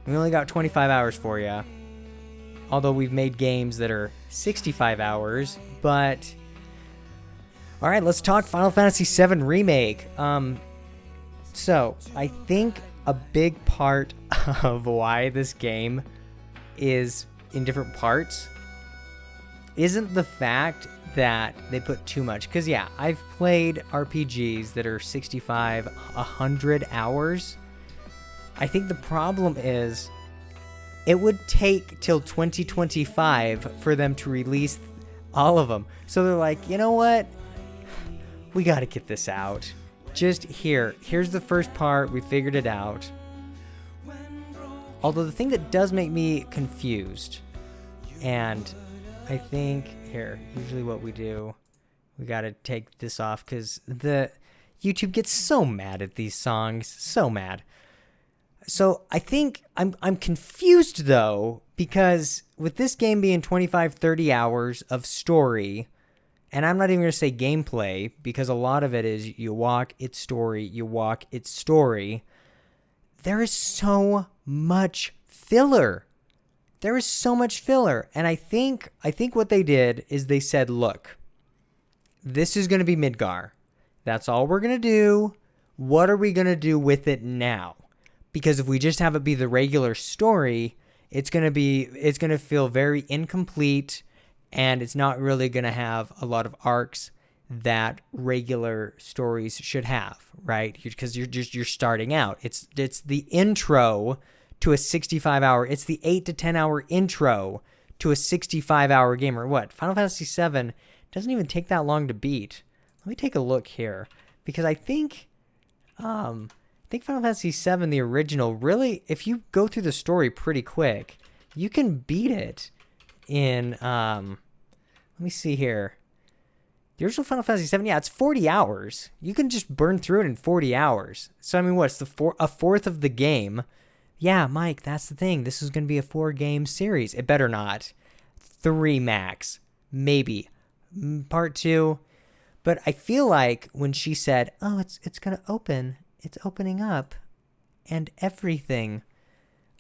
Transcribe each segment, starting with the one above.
We only got 25 hours for you. Although we've made games that are 65 hours, but... Alright, let's talk Final Fantasy VII Remake. So, I think a big part of why this game is in different parts isn't the fact that they put too much. Because, yeah, I've played RPGs that are 65, 100 hours. I think the problem is it would take till 2025 for them to release all of them. So they're like, you know what? We got to get this out. Just here's the first part. We figured it out. Although the thing that does make me confused, and I think usually what we do, we got to take this off because the YouTube gets so mad at these songs, so mad. So I think I'm confused though, because with this game being 25, 30 hours of story, and I'm not even going to say gameplay, because a lot of it is you walk, it's story, you walk, it's story. There is so much filler. There is so much filler. And I think what they did is they said, look, this is going to be Midgar. That's all we're going to do. What are we going to do with it now? Because if we just have it be the regular story, it's going to feel very incomplete, and it's not really going to have a lot of arcs that regular stories should have, right? Because you're starting out. It's the intro to a 65-hour. It's the 8 to 10 hour intro to a 65-hour game, or what? Final Fantasy VII doesn't even take that long to beat. Let me take a look here, because I think Final Fantasy VII, the original, really, if you go through the story pretty quick, you can beat it in, let me see here. The original Final Fantasy VII, yeah, it's 40 hours. You can just burn through it in 40 hours. So, I mean, what's a fourth of the game? Yeah, Mike, that's the thing. This is going to be a 4-game series. It better not. 3 max. Maybe. Part 2. But I feel like when she said, oh, it's going to open. It's opening up. And everything.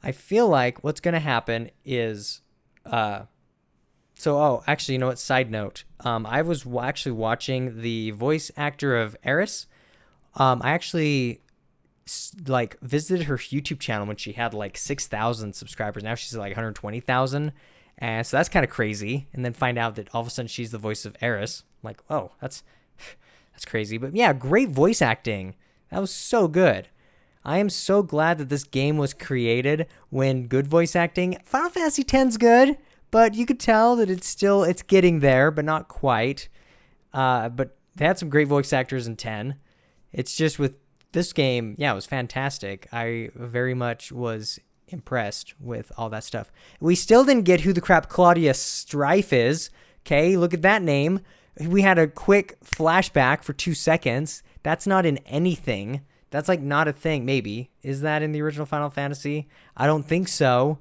I feel like what's going to happen is... actually, you know what? Side note. I was actually watching the voice actor of Eris. I actually visited her YouTube channel when she had 6,000 subscribers. Now she's at 120,000. And so that's kind of crazy. And then find out that all of a sudden she's the voice of Eris. I'm like, oh, that's crazy. But yeah, great voice acting. That was so good. I am so glad that this game was created when good voice acting. Final Fantasy X's good. But you could tell that it's getting there, but not quite. But they had some great voice actors in 10. It's just with this game, yeah, it was fantastic. I very much was impressed with all that stuff. We still didn't get who the crap Claudia Strife is. Okay, look at that name. We had a quick flashback for 2 seconds. That's not in anything. That's not a thing, maybe. Is that in the original Final Fantasy? I don't think so.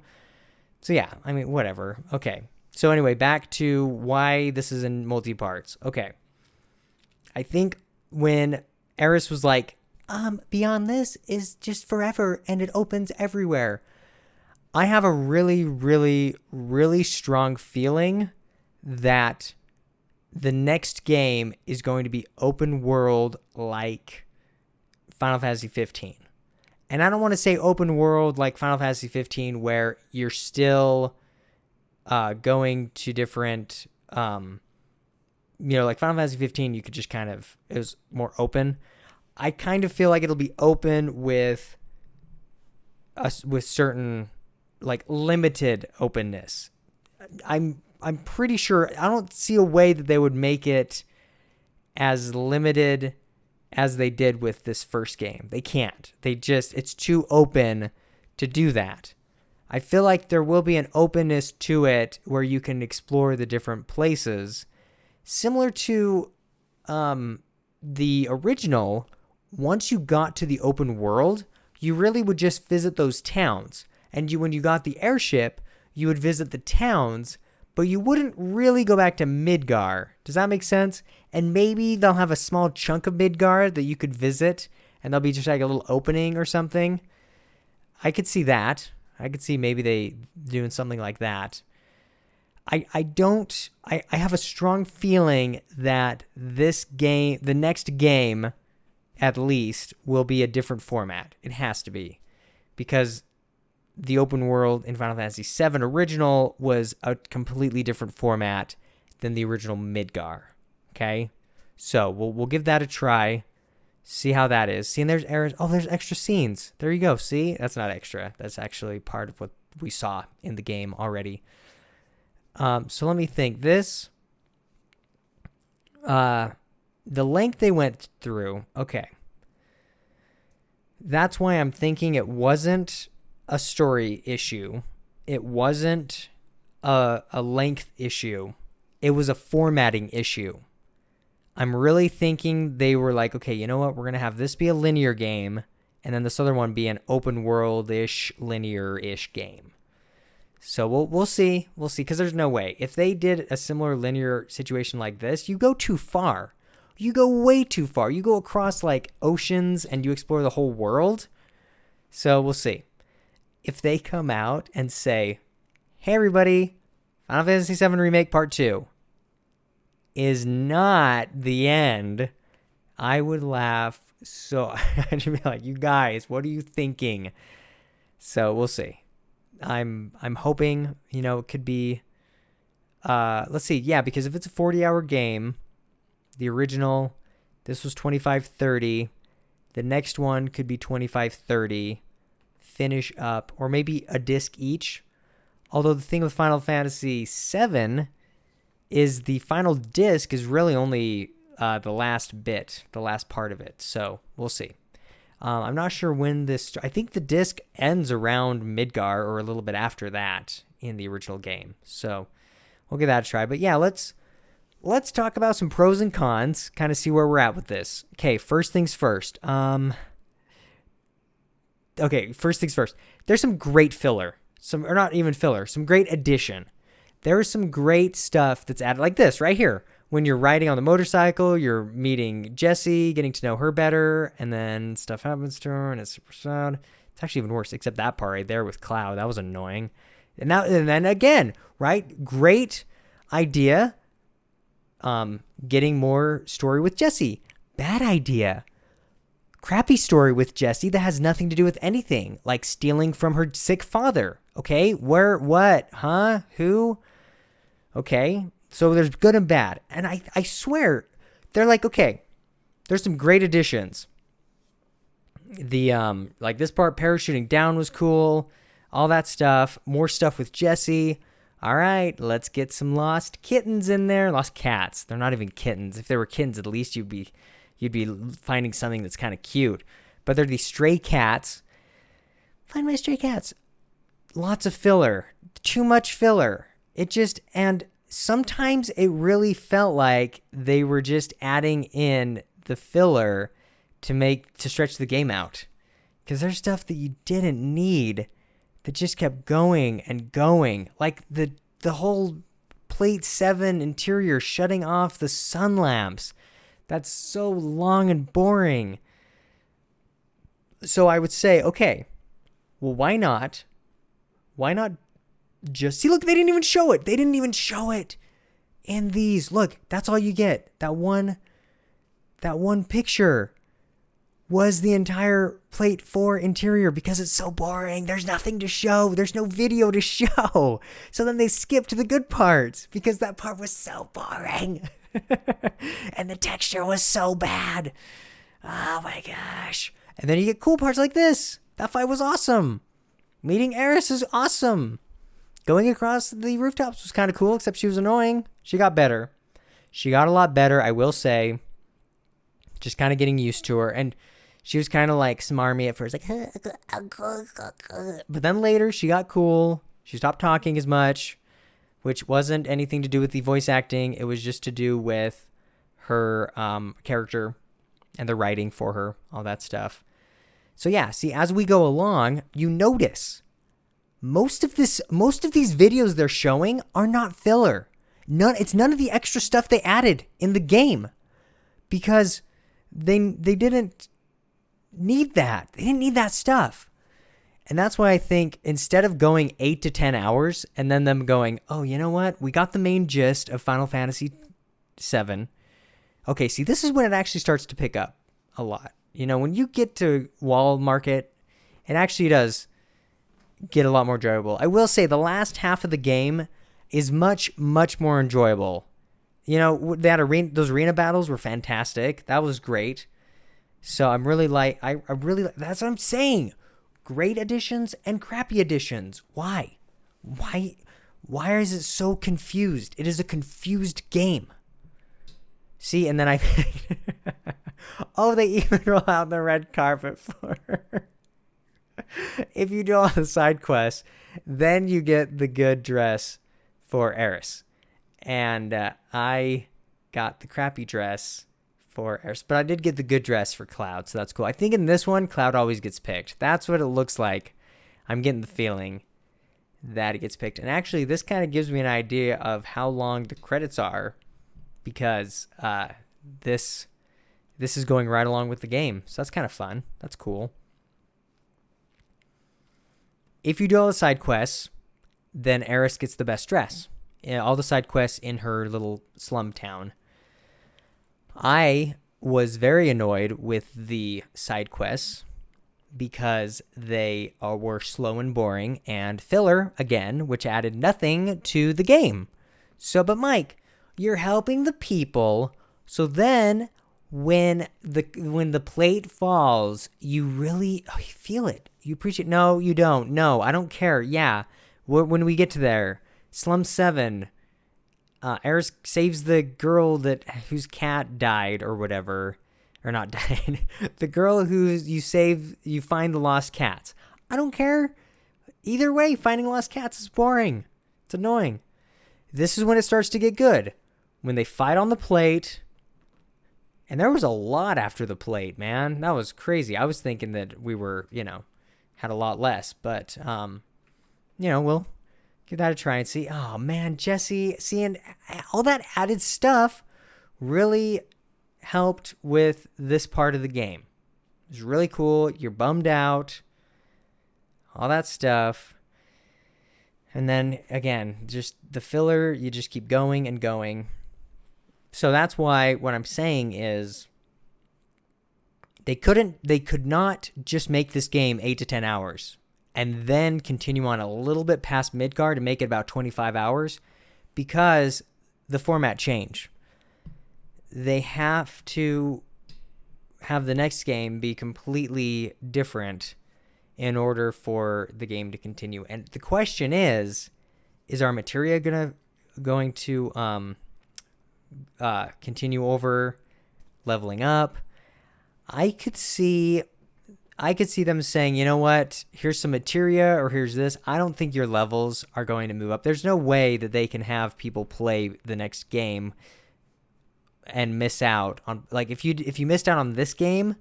So yeah, I mean, whatever. Okay. So anyway, back to why this is in multi-parts. Okay. I think when Eris was like, beyond this is just forever and it opens everywhere. I have a really, really, really strong feeling that the next game is going to be open world like Final Fantasy 15. And I don't want to say open world like Final Fantasy 15 where you're still going to different, like Final Fantasy 15, you could just it was more open. I kind of feel like it'll be open with certain limited openness. I'm pretty sure, I don't see a way that they would make it as limited as they did with this first game. They can't. It's too open to do that. I feel like there will be an openness to it where you can explore the different places. Similar to the original, once you got to the open world, you really would just visit those towns. And when you got the airship, you would visit the towns, but you wouldn't really go back to Midgar. Does that make sense? And maybe they'll have a small chunk of Midgar that you could visit, and there'll be just a little opening or something. I could see that. I could see maybe they doing something like that. I have a strong feeling that this game, the next game, at least, will be a different format. It has to be. Because the open world in Final Fantasy VII Original was a completely different format than the original Midgar. Okay? So we'll give that a try. See how that is. See, and there's errors. Oh, there's extra scenes. There you go. See? That's not extra. That's actually part of what we saw in the game already. So let me think. This, the length they went through. Okay. That's why I'm thinking it wasn't a story issue. It wasn't a length issue. It was a formatting issue. I'm really thinking they were like, okay, you know what? We're going to have this be a linear game, and then this other one be an open world-ish, linear-ish game. So we'll see. We'll see, because there's no way. If they did a similar linear situation like this, you go too far. You go way too far. You go across like oceans and you explore the whole world. So we'll see. If they come out and say, hey everybody, Final Fantasy VII Remake Part 2 is not the end, I would laugh so I'd be like, you guys, what are you thinking? So we'll see. I'm hoping, it could be let's see. Yeah, because if it's a 40-hour game, the original, this was 25-30. The next one could be 25-30. Finish up, or maybe a disc each. Although the thing with Final Fantasy VII is the final disc is really only the last bit, the last part of it. So we'll see. I'm not sure when this... I think the disc ends around Midgar or a little bit after that in the original game. So we'll give that a try. But yeah, let's talk about some pros and cons, kind of see where we're at with this. Okay, first things first. First things first. There's some great filler. Some great addition. There is some great stuff that's added, like this right here. When you're riding on the motorcycle, you're meeting Jessie, getting to know her better, and then stuff happens to her, and it's super sad. It's actually even worse, except that part right there with Cloud. That was annoying. And then again, right? Great idea. Getting more story with Jessie. Bad idea. Crappy story with Jessie that has nothing to do with anything, like stealing from her sick father. Okay, where, what, huh, who? Okay, so there's good and bad, and I swear, they're like, okay, there's some great additions. The like this part, parachuting down was cool, all that stuff. More stuff with Jessie. All right, let's get some lost kittens in there. Lost cats. They're not even kittens. If they were kittens, at least you'd be finding something that's kind of cute. But they're these stray cats. Find my stray cats. Lots of filler. Too much filler. And sometimes it really felt like they were just adding in the filler to stretch the game out. Because there's stuff that you didn't need that just kept going and going. Like the whole Plate 7 interior shutting off the sun lamps. That's so long and boring. So I would say, okay, well, why not? Why not just... See, look, they didn't even show it. They didn't even show it in these. Look, that's all you get. That one picture was the entire Plate 4 interior because it's so boring. There's nothing to show. There's no video to show. So then they skipped the good parts because that part was so boring. And the texture was so bad. Oh my gosh. And then you get cool parts like this. That fight was awesome. Meeting Eris is awesome. Going across the rooftops was kind of cool, except she was annoying. She got better. She got a lot better, I will say. Just kind of getting used to her. And she was kind of like smarmy at first. Like, but then later she got cool. She stopped talking as much, which wasn't anything to do with the voice acting. It was just to do with her character and the writing for her, all that stuff. So yeah, see, as we go along, you notice most of these videos they're showing are not filler. It's none of the extra stuff they added in the game because they didn't need that. They didn't need that stuff. And that's why I think instead of going 8 to 10 hours and then them going, oh, you know what? We got the main gist of Final Fantasy VII. Okay, see, this is when it actually starts to pick up a lot. You know, when you get to Wall Market, it actually does get a lot more enjoyable. I will say the last half of the game is much, much more enjoyable. You know, those arena battles were fantastic. That was great. So I'm really that's what I'm saying. Great additions and crappy additions. Why? Why is it so confused? It is a confused game. See, and then oh, they even roll out the red carpet for her. If you do all the side quests, then you get the good dress for Eris. And I got the crappy dress for Eris, but I did get the good dress for Cloud, so that's cool. I think in this one, Cloud always gets picked. That's what it looks like. I'm getting the feeling that it gets picked. And actually, this kind of gives me an idea of how long the credits are, because this is going right along with the game. So that's kind of fun. That's cool. If you do all the side quests, then Eris gets the best dress. All the side quests in her little slum town. I was very annoyed with the side quests because they were slow and boring and filler, again, which added nothing to the game. So, but Mike, you're helping the people, so then when the plate falls, you really you feel it. You appreciate. No, you don't. No, I don't care. Yeah, when we get to there, Slum 7, Eris saves the girl whose cat died or whatever, or not died. The girl who you find the lost cats. I don't care. Either way, finding lost cats is boring. It's annoying. This is when it starts to get good. When they fight on the plate. And there was a lot after the plate, man. That was crazy. I was thinking that we were, had a lot less. But, we'll give that a try and see. Oh, man, Jesse, seeing all that added stuff really helped with this part of the game. It was really cool. You're bummed out. All that stuff. And then, again, just the filler, you just keep going and going. So that's why what I'm saying is they could not just make this game 8 to 10 hours and then continue on a little bit past Midgard and make it about 25 hours because the format changed. They have to have the next game be completely different in order for the game to continue. And the question is our materia going to continue over leveling up? I could see them saying, you know what, here's some materia or here's this. I don't think your levels are going to move up. There's no way that they can have people play the next game and miss out on, like, if you missed out on this game,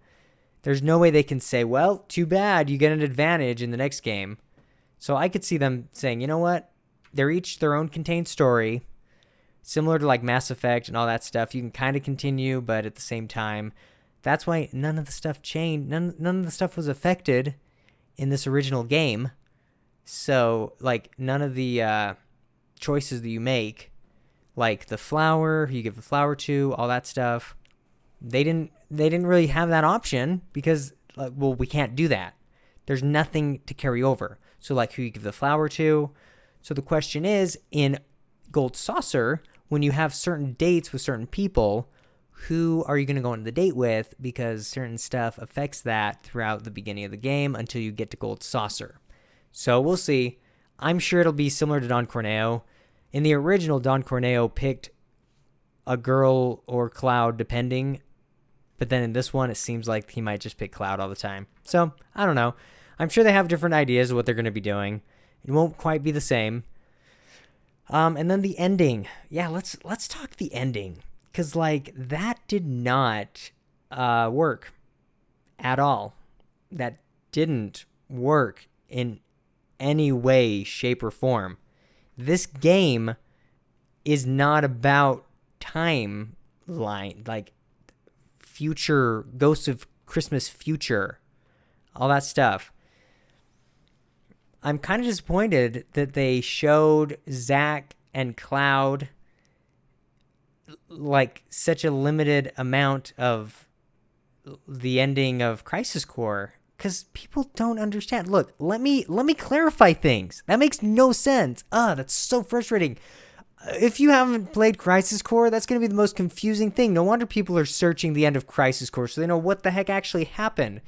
there's no way they can say, well, too bad, you get an advantage in the next game. So I could see them saying, you know what, they're each their own contained story. Similar to like Mass Effect and all that stuff, you can kind of continue, but at the same time, that's why none of the stuff changed. None of the stuff was affected in this original game. So, like, none of the choices that you make, like the flower, who you give the flower to, all that stuff, they didn't really have that option because, well, we can't do that. There's nothing to carry over. So, like, who you give the flower to. So the question is, in Gold Saucer, when you have certain dates with certain people, who are you going to go on the date with? Because certain stuff affects that throughout the beginning of the game until you get to Gold Saucer. So we'll see. I'm sure it'll be similar to Don Corneo. In the original, Don Corneo picked a girl or Cloud depending. But then in this one, it seems like he might just pick Cloud all the time. So, I don't know. I'm sure they have different ideas of what they're going to be doing. It won't quite be the same. And then the ending. Yeah, let's talk the ending. Because, like, that did not work at all. That didn't work in any way, shape, or form. This game is not about timeline, like future, Ghosts of Christmas Future, all that stuff. I'm kind of disappointed that they showed Zack and Cloud like such a limited amount of the ending of Crisis Core, because people don't understand. Look, let me clarify things. That makes no sense. That's so frustrating. If you haven't played Crisis Core, that's going to be the most confusing thing. No wonder people are searching the end of Crisis Core so they know what the heck actually happened.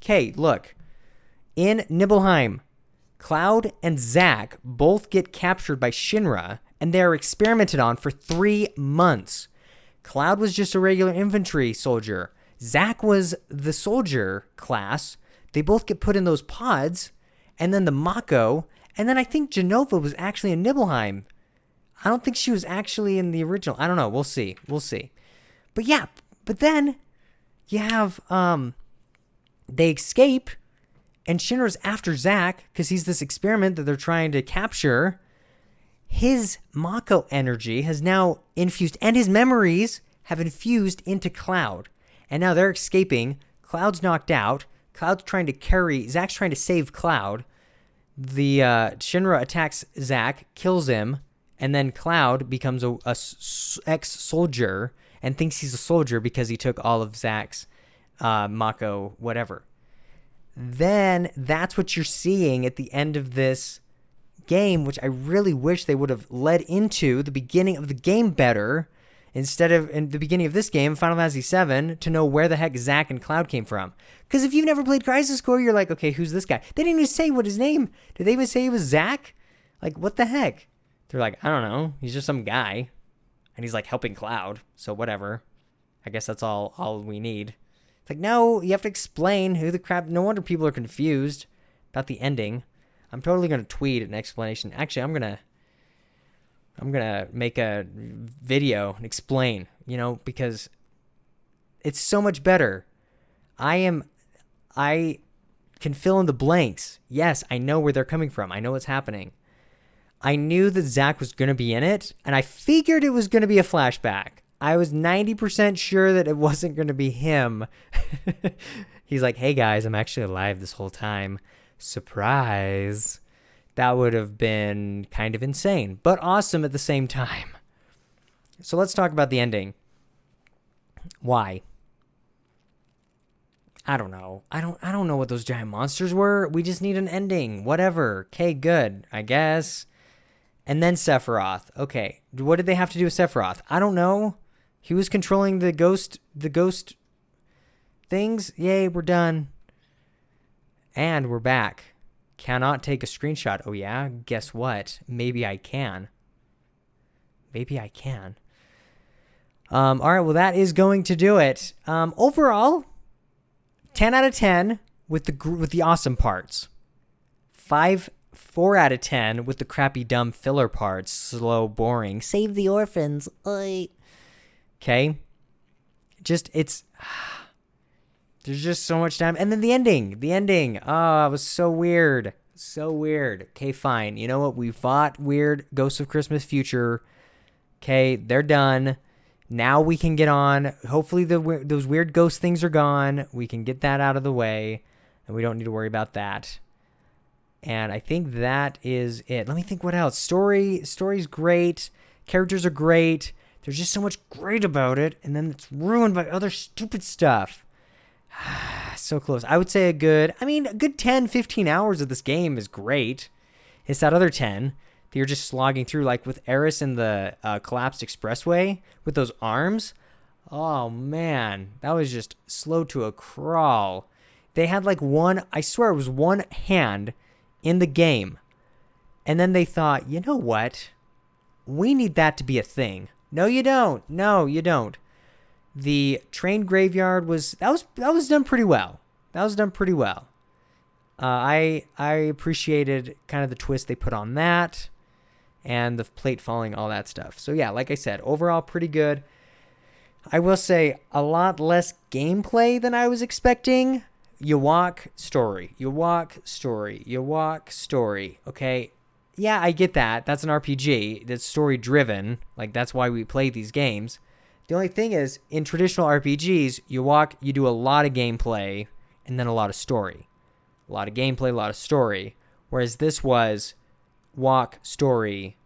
Okay, look. In Nibelheim, Cloud and Zack both get captured by Shinra, and they are experimented on for 3 months. Cloud was just a regular infantry soldier. Zack was the soldier class. They both get put in those pods, and then the Mako, and then I think Genova was actually in Nibelheim. I don't think she was actually in the original. I don't know. We'll see. But yeah, but then you have, they escape, and Shinra's after Zack because he's this experiment that they're trying to capture. His Mako energy has now infused, and his memories have infused into Cloud. And now they're escaping. Cloud's knocked out. Cloud's trying to carry... Zack's trying to save Cloud. The Shinra attacks Zack, kills him, and then Cloud becomes a ex-soldier and thinks he's a soldier because he took all of Zack's Mako whatever. Then that's what you're seeing at the end of this game, which I really wish they would have led into the beginning of the game better, instead of in the beginning of this game, Final Fantasy VII, to know where the heck Zack and Cloud came from. Because if you've never played Crisis Core, you're like, okay, who's this guy? They didn't even say what his name. Did they even say it was Zack? Like, what the heck? They're like, I don't know. He's just some guy. And he's like helping Cloud. So whatever. I guess that's all we need. It's like, no, you have to explain who the crap. No wonder people are confused about the ending. I'm totally going to tweet an explanation. Actually, I'm going to make a video and explain, because it's so much better. I can fill in the blanks. Yes, I know where they're coming from. I know what's happening. I knew that Zack was going to be in it, and I figured it was going to be a flashback. I was 90% sure that it wasn't going to be him. He's like, hey guys, I'm actually alive this whole time. Surprise. That would have been kind of insane, but awesome at the same time. So let's talk about the ending. Why? I don't know. I don't know what those giant monsters were. We just need an ending. Whatever. Okay, good, I guess. And then Sephiroth. Okay, what did they have to do with Sephiroth? I don't know. He was controlling the ghost things. Yay, we're done. And we're back. Cannot take a screenshot. Oh yeah? Guess what? Maybe I can. All right, well that is going to do it. Overall, 10 out of 10 with the awesome parts. 4 out of 10 with the crappy dumb filler parts. Slow, boring. Save the orphans. Oi. Okay? There's just so much time. And then the ending. Oh, it was so weird. Okay, fine. You know what? We fought weird Ghosts of Christmas Future. Okay, they're done. Now we can get on. Hopefully those weird ghost things are gone. We can get that out of the way. And we don't need to worry about that. And I think that is it. Let me think what else. Story's great. Characters are great. There's just so much great about it. And then it's ruined by other stupid stuff. So close. I would say a good 10, 15 hours of this game is great. It's that other 10 that you're just slogging through, like with Eris in the collapsed expressway with those arms. Oh, man. That was just slow to a crawl. They had like I swear it was one hand in the game. And then they thought, you know what? We need that to be a thing. No, you don't. The train graveyard was done pretty well. I appreciated kind of the twist they put on that and the plate falling, all that stuff. So yeah, like I said, overall pretty good. I will say a lot less gameplay than I was expecting. You walk, story. Okay. Yeah, I get that. That's an RPG. That's story driven. Like that's why we play these games. The only thing is, in traditional RPGs, you walk, you do a lot of gameplay, and then a lot of story. A lot of gameplay, a lot of story. Whereas this was walk, story,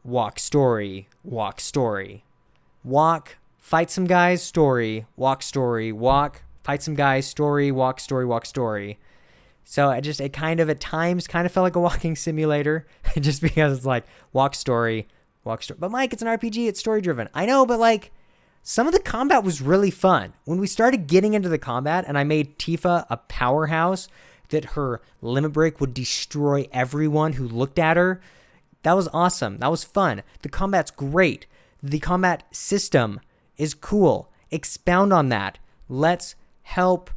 walk, story, walk, story. Walk, fight some guys, story, walk, fight some guys, story, walk, story. So it kind of at times kind of felt like a walking simulator just because it's like walk, story. But Mike, it's an RPG, it's story driven. I know, but like some of the combat was really fun. When we started getting into the combat and I made Tifa a powerhouse that her limit break would destroy everyone who looked at her, that was awesome. That was fun. The combat's great. The combat system is cool. Expound on that. Let's help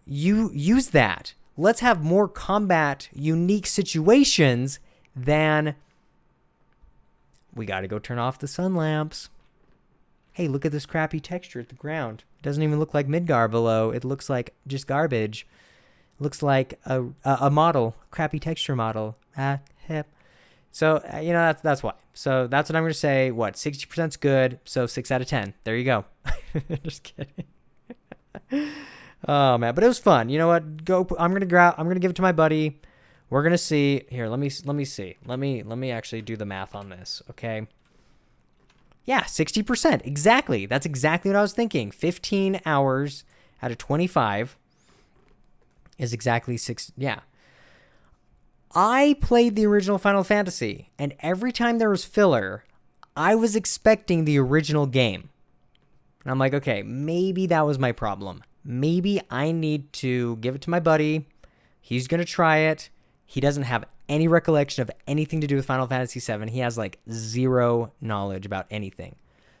you use that. Let's have more combat unique situations than we got to go turn off the sun lamps. Hey, look at this crappy texture at the ground. It doesn't even look like Midgar below. It looks like just garbage. It looks like a model, crappy texture model. Hip. So, that's why. So that's what I'm going to say. 60% is good. So 6 out of 10. There you go. Just kidding. Oh man, but it was fun. You know what? I'm going to give it to my buddy. We're going to see here. Let me see. Let me actually do the math on this. Okay. Yeah, 60%. Exactly. That's exactly what I was thinking. 15 hours out of 25 is exactly 6. Yeah. I played the original Final Fantasy, and every time there was filler, I was expecting the original game. And I'm like, okay, maybe that was my problem. Maybe I need to give it to my buddy. He's going to try it. He doesn't have any recollection of anything to do with Final Fantasy VII. He has like zero knowledge about anything.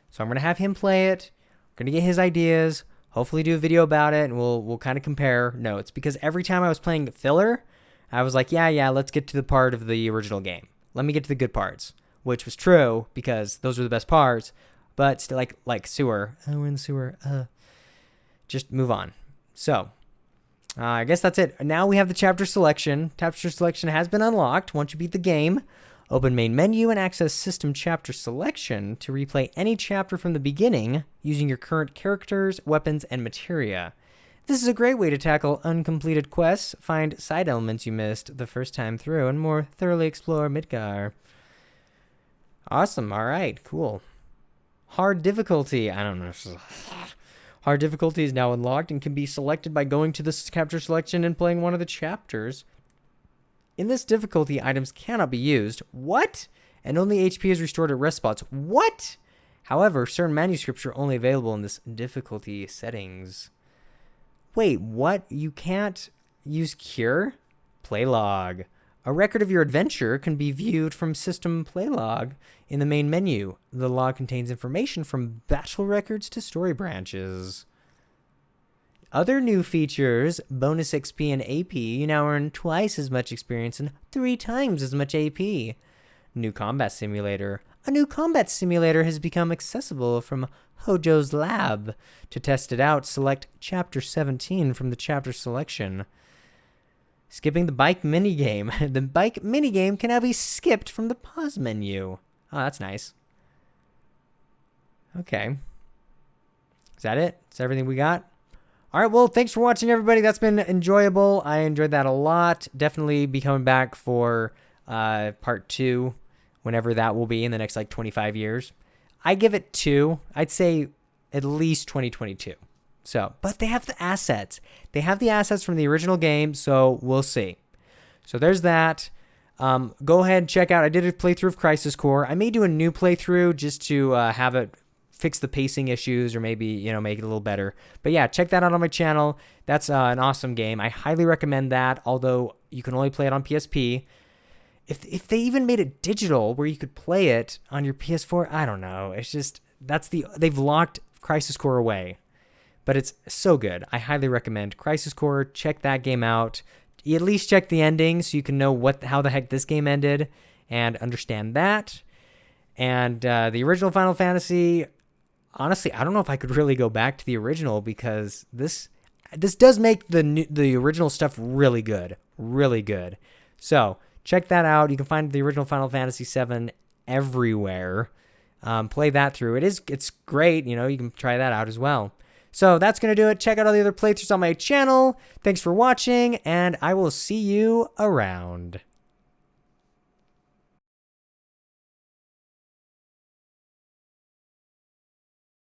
So I'm going to have him play it. We're going to get his ideas. Hopefully do a video about it, and we'll kind of compare notes. Because every time I was playing filler, I was like, yeah, let's get to the part of the original game. Let me get to the good parts, which was true because those were the best parts. But still, like sewer. Oh, we're in the sewer. Just move on. So, I guess that's it. Now we have the chapter selection. Chapter selection has been unlocked once you beat the game. Open main menu and access system chapter selection to replay any chapter from the beginning using your current characters, weapons, and materia. This is a great way to tackle uncompleted quests, find side elements you missed the first time through, and more thoroughly explore Midgar. Awesome. All right. Cool. Hard difficulty. I don't know. Hard difficulty is now unlocked and can be selected by going to this chapter selection and playing one of the chapters. In this difficulty, items cannot be used. What? And only HP is restored at rest spots. What? However, certain manuscripts are only available in this difficulty settings. Wait, what? You can't use Cure? Playlog. A record of your adventure can be viewed from System Playlog in the main menu. The log contains information from battle records to story branches. Other new features, bonus XP and AP. You now earn twice as much experience and 3 times as much AP. New combat simulator. A new combat simulator has become accessible from Hojo's lab. To test it out, select Chapter 17 from the chapter selection. Skipping the bike minigame. The bike minigame can now be skipped from the pause menu. Oh, that's nice. Okay. Is that it? Is that everything we got? All right, well, thanks for watching, everybody. That's been enjoyable. I enjoyed that a lot. Definitely be coming back for part 2, whenever that will be in the next, 25 years. I give it 2. I'd say at least 2022. So, but they have the assets. They have the assets from the original game, so we'll see. So there's that. Go ahead and check out. I did a playthrough of Crisis Core. I may do a new playthrough just to have it fix the pacing issues or maybe, make it a little better. But yeah, check that out on my channel. That's an awesome game. I highly recommend that, although you can only play it on PSP. If they even made it digital where you could play it on your PS4, I don't know. It's just, they've locked Crisis Core away. But it's so good. I highly recommend Crisis Core. Check that game out. You at least check the ending so you can know how the heck this game ended and understand that. And the original Final Fantasy, honestly, I don't know if I could really go back to the original because this does make the original stuff really good. Really good. So check that out. You can find the original Final Fantasy VII everywhere. Play that through. It's great. You can try that out as well. So that's going to do it. Check out all the other playthroughs on my channel. Thanks for watching, and I will see you around.